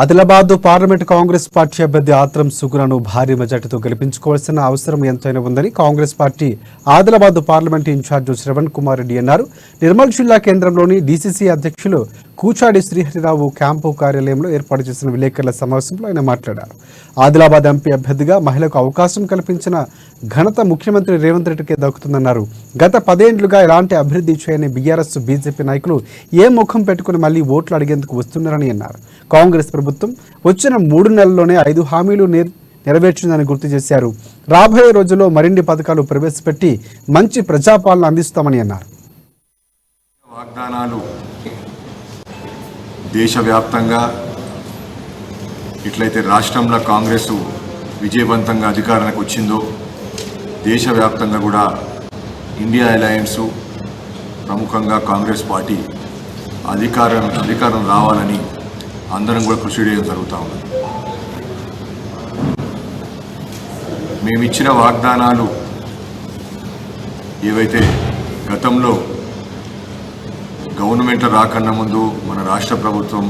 Adilabad parliament Congress party అభ్యర్థి ఆత్రం సుగుణను భారీ మెజార్టీతో గెలిపించుకోవాల్సిన అవసరం ఎంతైనా ఉందని Congress party Adilabad parliament incharge Shravan Kumar Reddy అన్నారు. నిర్మల్ జిల్లా కేంద్రంలోని డీసీసీ అధ్యక్షులు కూచాడి శ్రీహరిరావు క్యాంపు కార్యాలయంలో ఏర్పాటు చేసిన విలేకరుల సమావేశంలో ఆయన మాట్లాడారు. ఆదిలాబాద్ ఎంపీ అభ్యర్థిగా మహిళకు అవకాశం కల్పించిన ఘనత ముఖ్యమంత్రి రేవంత్ రెడ్డికే దక్కుతుందన్నారు. గత 10 ఏళ్లుగా ఎలాంటి అభివృద్ధి చేయని బీఆర్ఎస్ బీజేపీ నాయకులు ఏ ముఖం పెట్టుకుని మళ్లీ ఓట్లు అడిగేందుకు వస్తున్నారని అన్నారు. కాంగ్రెస్ ప్రభుత్వం వచ్చిన 3 నెలల్లోనే 5 హామీలు నెరవేర్చిందని గుర్తు చేశారు. రాబోయే రోజుల్లో మరిన్ని పథకాలు ప్రవేశపెట్టి మంచి ప్రజాపాలన అందిస్తామని అన్నారు. వాగ్దానాలు దేశవ్యాప్తంగా ఇట్లయితే రాష్ట్రంలో కాంగ్రెస్ విజయవంతంగా అధికారానికి వచ్చిందో దేశవ్యాప్తంగా కూడా ఇండియా అలయన్స్ ప్రముఖంగా కాంగ్రెస్ పార్టీ అధికారం రావాలని అందరం కూడా కృషి చేయడం జరుగుతూ ఉంది. మేమిచ్చిన వాగ్దానాలు ఏవైతే గతంలో గవర్నమెంట్ రాకన్నా ముందు మన రాష్ట్ర ప్రభుత్వం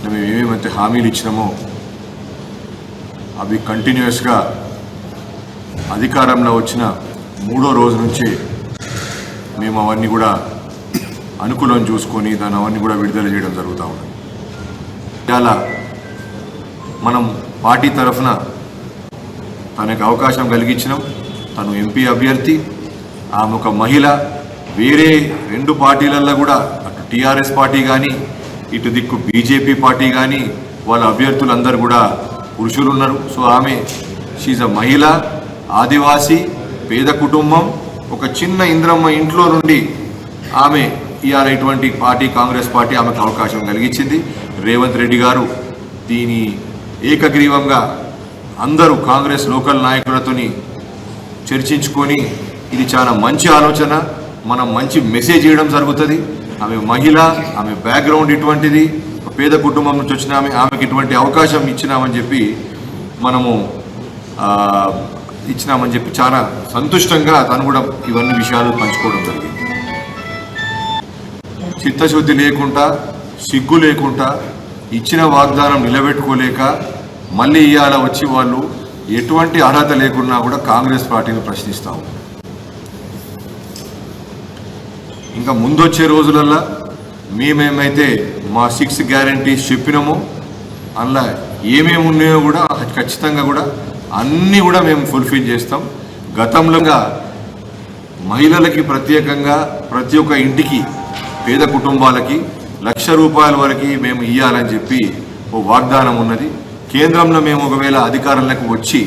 మేము ఏమేమైతే హామీలు ఇచ్చినామో అవి కంటిన్యూస్గా అధికారంలో వచ్చిన 3వ రోజు నుంచి మేము అవన్నీ కూడా అనుకూలం చూసుకొని దాన్ని అవన్నీ కూడా విడుదల చేయడం జరుగుతూ ఉంది. ఇలా మనం పార్టీ తరఫున తనకు అవకాశం కలిగించినాం. తను ఎంపీ అభ్యర్థి, ఆమె ఒక మహిళ. వేరే 2 పార్టీలలో కూడా అటు టీఆర్ఎస్ పార్టీ కానీ ఇటు దిక్కు బీజేపీ పార్టీ కానీ వాళ్ళ అభ్యర్థులందరూ కూడా పురుషులు ఉన్నారు. సో ఆమె షీజ్ అ మహిళ, ఆదివాసీ, పేద కుటుంబం, ఒక చిన్న ఇంద్రమ్మ ఇంట్లో నుండి ఆమె ఇవాళ ఇటువంటి పార్టీ కాంగ్రెస్ పార్టీ ఆమెకు అవకాశం కలిగించింది. రేవంత్ రెడ్డి గారు దీని ఏకగ్రీవంగా అందరూ కాంగ్రెస్ లోకల్ నాయకులతోని చర్చించుకొని ఇది చాలా మంచి ఆలోచన, మనం మంచి మెసేజ్ ఇవ్వడం జరుగుతుంది. ఆమె మహిళ, ఆమె బ్యాక్గ్రౌండ్ ఇటువంటిది, పేద కుటుంబం నుంచి వచ్చిన ఆమెకి ఇటువంటి అవకాశం ఇచ్చినామని చెప్పి చాలా సంతుష్టంగా తను కూడా ఇవన్నీ విషయాలు పంచుకోవడం జరిగింది. చిత్తశుద్ధి లేకుండా, సిగ్గు లేకుండా, ఇచ్చిన వాగ్దానం నిలబెట్టుకోలేక మళ్ళీ ఇవాళ వచ్చి వాళ్ళు ఎటువంటి అర్హత లేకున్నా కూడా కాంగ్రెస్ పార్టీని ప్రశ్నిస్తాము. ఇంకా ముందొచ్చే రోజులల్లో మేమేమైతే మా 6 గ్యారంటీస్ చెప్పినామో అందులో ఏమేమి ఉన్నాయో కూడా ఖచ్చితంగా కూడా అన్నీ కూడా మేము ఫుల్ఫిల్ చేస్తాం. గతంలో మహిళలకి ప్రత్యేకంగా ప్రతి ఒక్క ఇంటికి, పేద కుటుంబాలకి ₹1,00,000 వరకు మేము ఇవ్వాలని చెప్పి ఓ వాగ్దానం ఉన్నది. కేంద్రంలో మేము ఒకవేళ అధికారంలోకి వచ్చి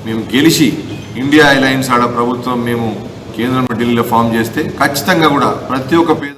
మేము గెలిచి ఇండియా అలయన్స్ ఆడ ప్రభుత్వం మేము కేంద్రంలో ఢిల్లీలో ఫామ్ చేస్తే ఖచ్చితంగా కూడా ప్రతి ఒక్క పేద